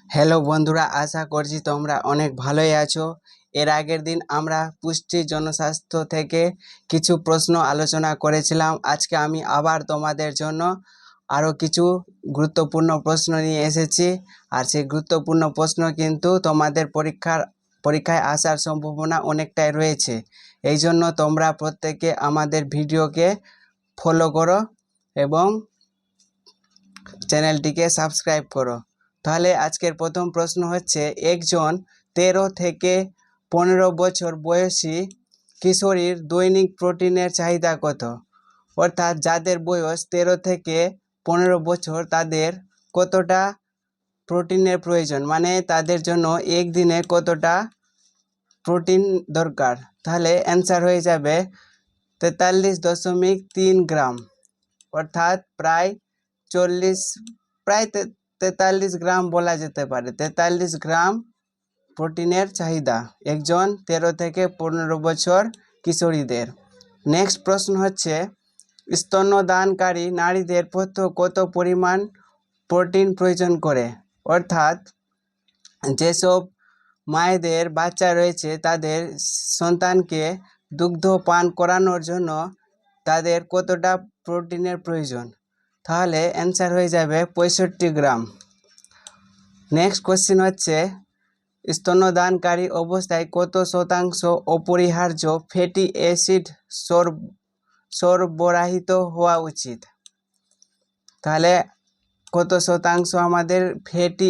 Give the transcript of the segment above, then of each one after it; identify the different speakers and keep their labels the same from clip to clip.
Speaker 1: Hello বন্ধুরা, আশা করছি তোমরা অনেক ভালোই আছো। এর আগের দিন আমরা পুষ্টি জনস্বাস্থ্য থেকে কিছু প্রশ্ন আলোচনা করেছিলাম। আজকে আমি আবার তোমাদের জন্য আরও কিছু গুরুত্বপূর্ণ প্রশ্ন নিয়ে এসেছি। আর সেই গুরুত্বপূর্ণ প্রশ্ন কিন্তু তোমাদের পরীক্ষায় আসার সম্ভাবনা অনেকটাই রয়েছে। এই জন্য তোমরা প্রত্যেকে আমাদের ভিডিওকে ফলো করো এবং চ্যানেলটিকে সাবস্ক্রাইব করো। তাহলে আজকের প্রথম প্রশ্ন হচ্ছে, একজন 13 থেকে 15 বছর বয়সী কিশোরীর দৈনিক প্রোটিনের চাহিদা কত? অর্থাৎ যাদের বয়স 13 থেকে 15 বছর তাদের কতটা প্রোটিনের প্রয়োজন, মানে তাদের জন্য একদিনে কতটা প্রোটিন দরকার। তাহলে অ্যান্সার হয়ে যাবে 43.3 গ্রাম, অর্থাৎ প্রায় 43 গ্রাম বলা যেতে পারে। 43 গ্রাম প্রোটিনের চাহিদা একজন 13 থেকে 15 বছর কিশোরীদের। নেক্সট প্রশ্ন হচ্ছে, স্তন্যদানকারী নারীদের কত পরিমাণ প্রোটিন প্রয়োজন করে? অর্থাৎ যেসব মায়েদের বাচ্চা রয়েছে তাদের সন্তানকে দুগ্ধ পান করানোর জন্য তাদের কতটা প্রোটিনের প্রয়োজন? তাহলে অ্যান্সার হয়ে যাবে 65 গ্রাম। নেক্সট কোশ্চেন হচ্ছে, স্তন্যদানকারী অবস্থায় কত শতাংশ অপরিহার্য ফ্যাটি অ্যাসিড সরবরাহিত হওয়া উচিত? তাহলে কত শতাংশ আমাদের ফ্যাটি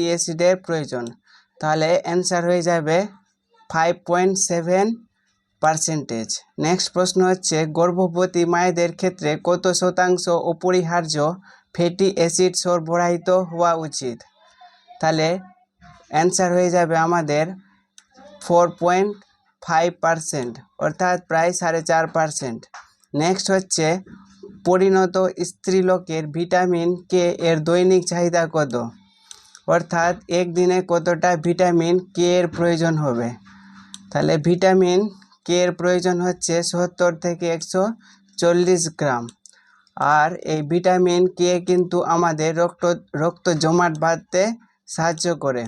Speaker 1: অ্যাসিডের প্রয়োজন? তাহলে অ্যান্সার হয়ে যাবে 5.7%। নেক্সট প্রশ্ন হচ্ছে, গর্ভবতী মায়েদের ক্ষেত্রে কত শতাংশ অপরিহার্য ফ্যাটি অ্যাসিড সরবরাহিত হওয়া উচিত? তাহলে অ্যান্সার হয়ে যাবে আমাদের 4.5%, অর্থাৎ প্রায় 4.5%। নেক্সট হচ্ছে, পরিণত স্ত্রীলোকের ভিটামিন কে এর দৈনিক চাহিদা কত? অর্থাৎ একদিনে কতটা ভিটামিন কে এর প্রয়োজন হবে? তাহলে ভিটামিন কে এর প্রয়োজন হচ্ছে 70 থেকে 140 গ্রাম। আর এই ভিটামিন কে কিন্তু আমাদের রক্ত জমাট বাঁধতে সাহায্য করে।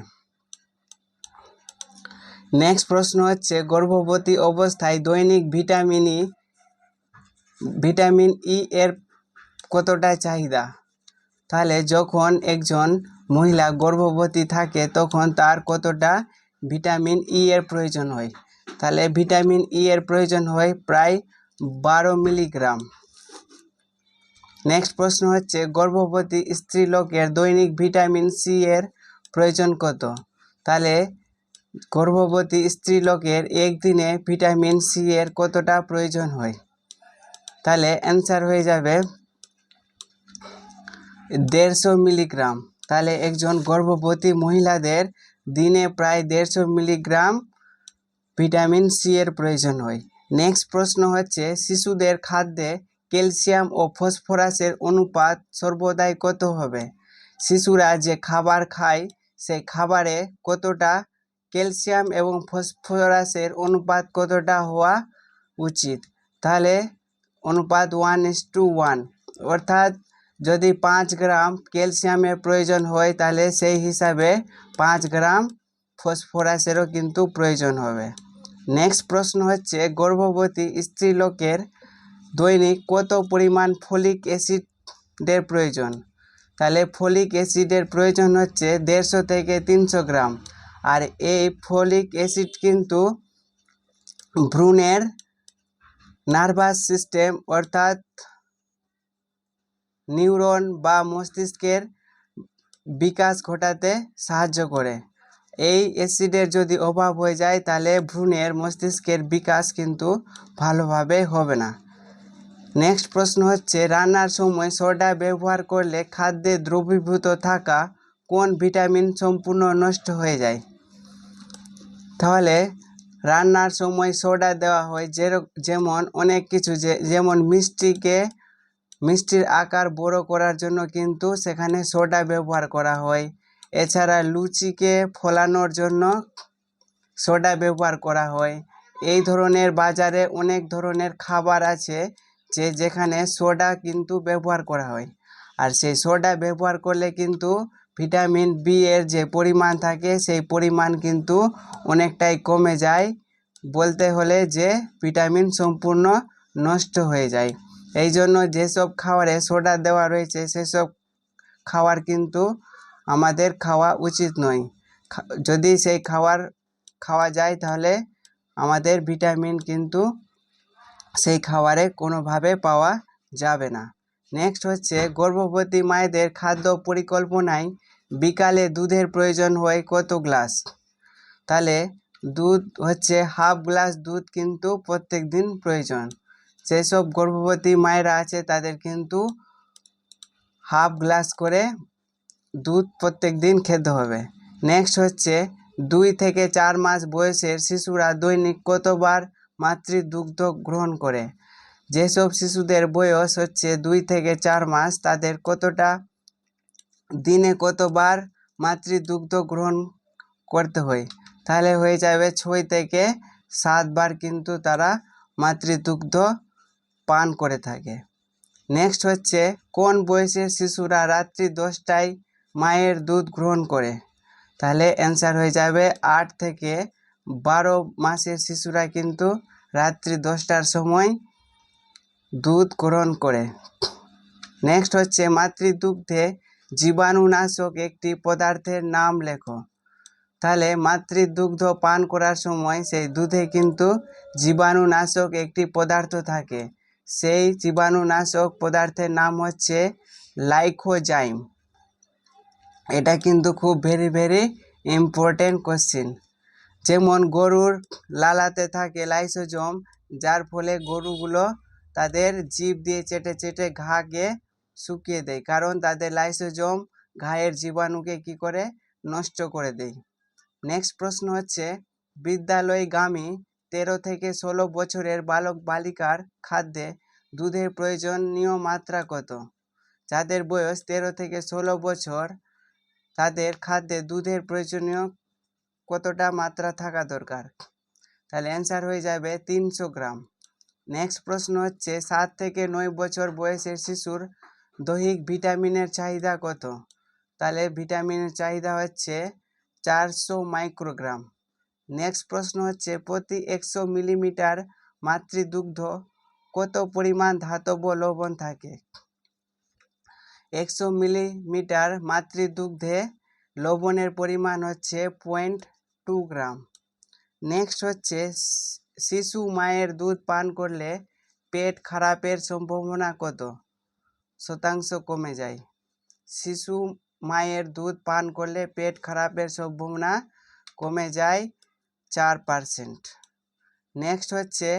Speaker 1: নেক্সট প্রশ্ন হচ্ছে, গর্ভবতী অবস্থায় দৈনিক ভিটামিন ই এর কতটা চাহিদা? তাহলে যখন একজন মহিলা গর্ভবতী থাকে তখন তার কতটা ভিটামিন ই এর প্রয়োজন হয়? তাহলে ভিটামিন ই এর প্রয়োজন হয় প্রায় 12 মিলিগ্রাম। নেক্সট প্রশ্ন হচ্ছে, গর্ভবতী স্ত্রীলোকের দৈনিক ভিটামিন সি এর প্রয়োজন কত? তাহলে গর্ভবতী স্ত্রীলোকের একদিনে ভিটামিন সি এর কতটা প্রয়োজন হয়? তাহলে অ্যান্সার হয়ে যাবে 150 মিলিগ্রাম। তাহলে একজন গর্ভবতী মহিলাদের দিনে প্রায় 150 মিলিগ্রাম ভিটামিন সি এর প্রয়োজন হয়। নেক্সট প্রশ্ন হচ্ছে, শিশুদের খাদ্যে ক্যালসিয়াম ও ফসফরাসের অনুপাত সর্বদাই কত হবে? শিশুরা যে খাবার খায় সেই খাবারে কতটা ক্যালসিয়াম এবং ফসফরাসের অনুপাত কতটা হওয়া উচিত? তাহলে অনুপাত 1:1, অর্থাৎ যদি 5 গ্রাম ক্যালসিয়ামের প্রয়োজন হয় তাহলে সেই হিসাবে 5 গ্রাম ফসফরাসেরও কিন্তু প্রয়োজন হবে। নেক্সট প্রশ্ন হচ্ছে, গর্ভবতী স্ত্রীলোকের দৈনিক কত পরিমাণ ফলিক অ্যাসিডের প্রয়োজন? তাহলে ফলিক অ্যাসিডের প্রয়োজন হচ্ছে 150 থেকে 300 গ্রাম। আর এই ফলিক অ্যাসিড কিন্তু ভ্রূণের নার্ভাস সিস্টেম অর্থাৎ নিউরন বা মস্তিষ্কের বিকাশ ঘটাতে সাহায্য করে। এই অ্যাসিডের যদি অভাব হয়ে যায় তাহলে ভ্রূণের মস্তিষ্কের বিকাশ কিন্তু ভালোভাবে হবে না। নেক্সট প্রশ্ন হচ্ছে, রান্নার সময় সোডা ব্যবহার করলে খাদ্যে দ্রবীভূত থাকা কোন ভিটামিন সম্পূর্ণ নষ্ট হয়ে যায়? তাহলে রান্নার সময় সোডা দেওয়া হয় যেমন অনেক কিছু, যেমন মিষ্টির আকার বড় করার জন্য কিন্তু সেখানে সোডা ব্যবহার করা হয়। এছাড়া লুচিকে ফোলানোর জন্য সোডা ব্যবহার করা হয়। এই ধরনের বাজারে অনেক ধরনের খাবার আছে যেখানে সোডা কিন্তু ব্যবহার করা হয়। আর সেই সোডা ব্যবহার করলে কিন্তু ভিটামিন বি এর যে পরিমাণ থাকে সেই পরিমাণ কিন্তু অনেকটাই কমে যায়, বলতে হলে যে ভিটামিন সম্পূর্ণ নষ্ট হয়ে যায়। এই জন্য যেসব খাবারে সোডা দেওয়া রয়েছে সেসব খাবার কিন্তু আমাদের খাওয়া উচিত নয়। যদি সেই খাবার খাওয়া যায় তাহলে আমাদের ভিটামিন কিন্তু সেই খাবারে কোনোভাবে পাওয়া যাবে না। নেক্সট হচ্ছে গর্ভবতী মায়েদের খাদ্য পরিকল্পনায় বিকালে দুধের প্রয়োজন হয় কত গ্লাস? তাহলে দুধ হচ্ছে হাফ গ্লাস দুধ কিন্তু প্রত্যেক দিন প্রয়োজন। যেসব গর্ভবতী মায়েরা আছে তাদের কিন্তু হাফ গ্লাস করে দুধ প্রত্যেক দিন খেতে হবে। নেক্সট হচ্ছে 2 থেকে 4 মাস বয়সের শিশুরা দৈনিক কতবার মাতৃদুগ্ধ গ্রহণ করে? যেসব শিশুদের বয়স হচ্ছে 2 থেকে 4 মাস তাদের দিনে কতবার মাতৃদুগ্ধ গ্রহণ করতে হয়? তাহলে হয়ে যাবে 6 থেকে 7 বার কিন্তু তারা মাতৃদুগ্ধ পান করে থাকে। নেক্সট হচ্ছে কোন বয়সের শিশুরা রাত্রি 10টায় মায়ের দুধ গ্রহণ করে? তাহলে অ্যান্সার হয়ে যাবে 8 থেকে 12 মাসের শিশুরা কিন্তু রাত্রি 10টার সময় দুধ গ্রহণ করে। নেক্সট হচ্ছে মাতৃদুগ্ধে জীবাণুনাশক একটি পদার্থের নাম লেখো। তাহলে মাতৃদুগ্ধ পান করার সময় সেই দুধে কিন্তু জীবাণুনাশক একটি পদার্থ থাকে, সেই জীবাণুনাশক পদার্থের নাম হচ্ছে লাইকোজাইম। এটা কিন্তু খুব ভেরি ইম্পর্টেন্ট কোশ্চিন। যেমন গরুর লালাতে থাকে লাইসোজোম, যার ফলে গরুগুলো তাদের জিভ দিয়ে চেটে চেটে ঘাকে শুকিয়ে দেয়, কারণ তাদের লাইসোজোম ঘায়ের জীবাণুকে কি করে নষ্ট করে দেয়। নেক্সট প্রশ্ন হচ্ছে বিদ্যালয়গামী 13 থেকে 16 বছরের বালক বালিকার খাদ্যে দুধের প্রয়োজনীয় মাত্রা কত? যাদের বয়স 13 থেকে 16 বছর তাদের খাদ্যে দুধের প্রয়োজনীয় কতটা মাত্রা থাকা দরকার? তাহলে অ্যান্সার হয়ে যাবে 300 গ্রাম। নেক্সট প্রশ্ন হচ্ছে 7 থেকে 9 বছর বয়সের শিশুর দৈহিক ভিটামিনের চাহিদা কত? তাহলে ভিটামিনের চাহিদা হচ্ছে 400 মাইক্রোগ্রাম। নেক্সট প্রশ্ন হচ্ছে প্রতি 100 মিলিমিটার মাতৃদুগ্ধ কত পরিমাণ ধাতব লবণ থাকে? 100 মিলিমিটার মাতৃদুগ্ধে লবণের পরিমাণ হচ্ছে 0.2 গ্রাম। নেক্সট হচ্ছে শিশু মায়ের দুধ পান করলে পেট খারাপের সম্ভাবনা কত শতাংশ কমে যায়? শিশু মায়ের দুধ পান করলে পেট খারাপের সম্ভাবনা কমে যায় 4%। নেক্সট হচ্ছে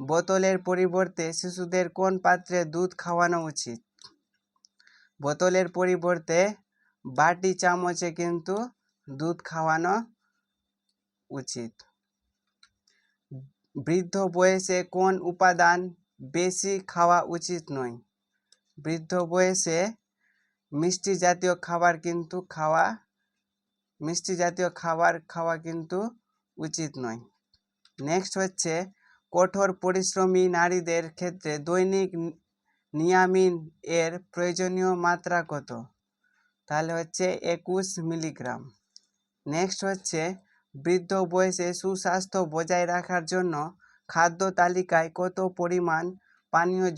Speaker 1: বোতলের পরিবর্তে শিশুদের কোন পাত্রে দুধ খাওয়ানো উচিত? বোতলের পরিবর্তে বাটি চামচে কিন্তু দুধ খাওয়ানো উচিত। বৃদ্ধ বয়সে কোন উপাদান বেশি খাওয়া উচিত নয়? বৃদ্ধ বয়সে মিষ্টি জাতীয় খাবার খাওয়া কিন্তু উচিত নয়। নেক্সট হচ্ছে কঠোর পরিশ্রমী নারীদের ক্ষেত্রে দৈনিক নিয়ামিন এর প্রয়োজনীয় মাত্রা কত? তাহলে হচ্ছে 21 মিলিগ্রাম। নেক্সট হচ্ছে বৃদ্ধ বয়সে সুস্বাস্থ্য বজায় রাখার জন্য খাদ্য তালিকায় কত পরিমাণ পানীয়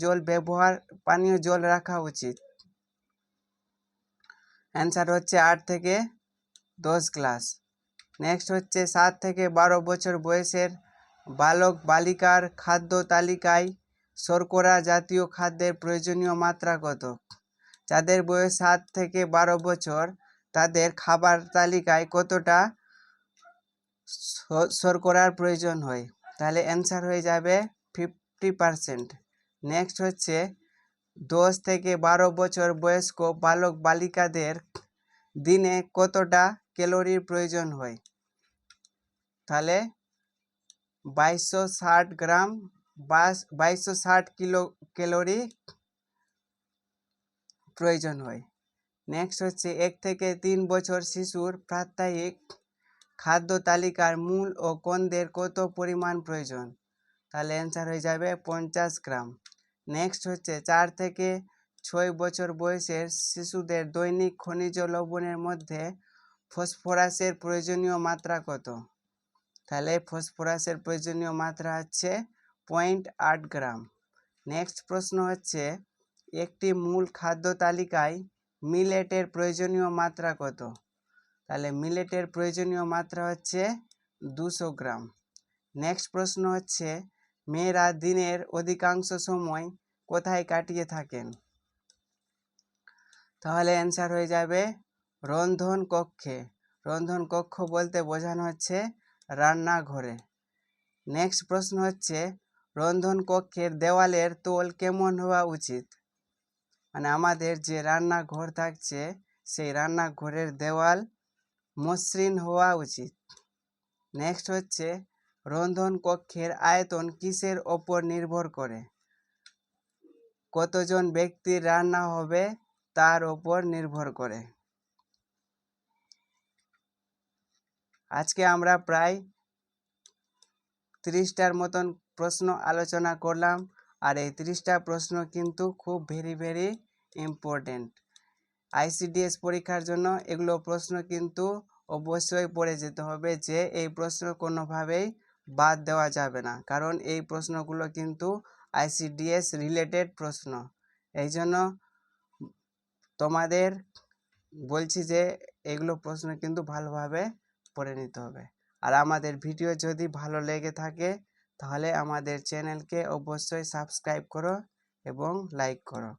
Speaker 1: জল রাখা উচিত? অ্যান্সার হচ্ছে 8 থেকে 10 গ্লাস। নেক্সট হচ্ছে 7 থেকে 12 বছর বয়সের বালক বালিকার খাদ্য তালিকায় শর্করা জাতীয় খাদ্যের প্রয়োজনীয় মাত্রা কত? যাদের বয়স 7 থেকে 12 বছর তাদের খাবার তালিকায় কতটা শর্করার প্রয়োজন হয়? তাহলে অ্যান্সার হয়ে যাবে 50%। নেক্সট হচ্ছে 10 থেকে 12 বছর বয়স্ক বালক বালিকাদের দিনে কতটা ক্যালোরির প্রয়োজন হয়? তাহলে 2260 কিলো ক্যালোরি প্রয়োজন হয়। নেক্সট হচ্ছে 1 থেকে 3 বছর শিশুর প্রাত্যহিক খাদ্য তালিকার মূল ও কন্দের কত পরিমাণ প্রয়োজন? তাহলে অ্যান্সার হয়ে যাবে 50 গ্রাম। নেক্সট হচ্ছে 4 থেকে 6 বছর বয়সের শিশুদের দৈনিক খনিজ লবণের মধ্যে ফসফরাসের প্রয়োজনীয় মাত্রা কত? তাহলে ফসফরাসের প্রয়োজনীয় মাত্রা হচ্ছে 0.8 গ্রাম। নেক্সট প্রশ্ন হচ্ছে একটি মূল খাদ্য তালিকায় মিলেটের প্রয়োজনীয় মাত্রা কত? তাহলে মিলেটের প্রয়োজনীয় মাত্রা হচ্ছে 200 গ্রাম। নেক্সট প্রশ্ন হচ্ছে মেয়েরা দিনের অধিকাংশ সময় কোথায় কাটিয়ে থাকেন? তাহলে অ্যান্সার হয়ে যাবে রন্ধন কক্ষে। রন্ধন কক্ষ বলতে বোঝানো হচ্ছে রান্নাঘরে। নেক্সট প্রশ্ন হচ্ছে রন্ধন কক্ষের দেওয়ালের তল কেমন হওয়া উচিত? মানে আমাদের যে রান্নাঘর থাকছে সেই রান্নাঘরের দেওয়াল মসৃণ হওয়া উচিত। নেক্সট হচ্ছে রন্ধন কক্ষের আয়তন কিসের ওপর নির্ভর করে? কতজন ব্যক্তির রান্না হবে তার ওপর নির্ভর করে। আজকে আমরা প্রায় 30টার মতন প্রশ্ন আলোচনা করলাম, আর এই 30টা প্রশ্ন কিন্তু খুব ভেরি ইম্পর্টেন্ট। আইসিডিএস পরীক্ষার জন্য এগুলো প্রশ্ন কিন্তু অবশ্যই পড়ে যেতে হবে, যে এই প্রশ্ন কোনোভাবেই বাদ দেওয়া যাবে না, কারণ এই প্রশ্নগুলো কিন্তু আইসিডিএস রিলেটেড প্রশ্ন। এই জন্য তোমাদের বলছি যে এগুলো প্রশ্ন কিন্তু ভালোভাবে পড়ে নিতে হবে। আর আমাদের ভিডিও যদি ভালো লেগে থাকে তাহলে আমাদের চ্যানেলকে অবশ্যই সাবস্ক্রাইব করো এবং লাইক করো।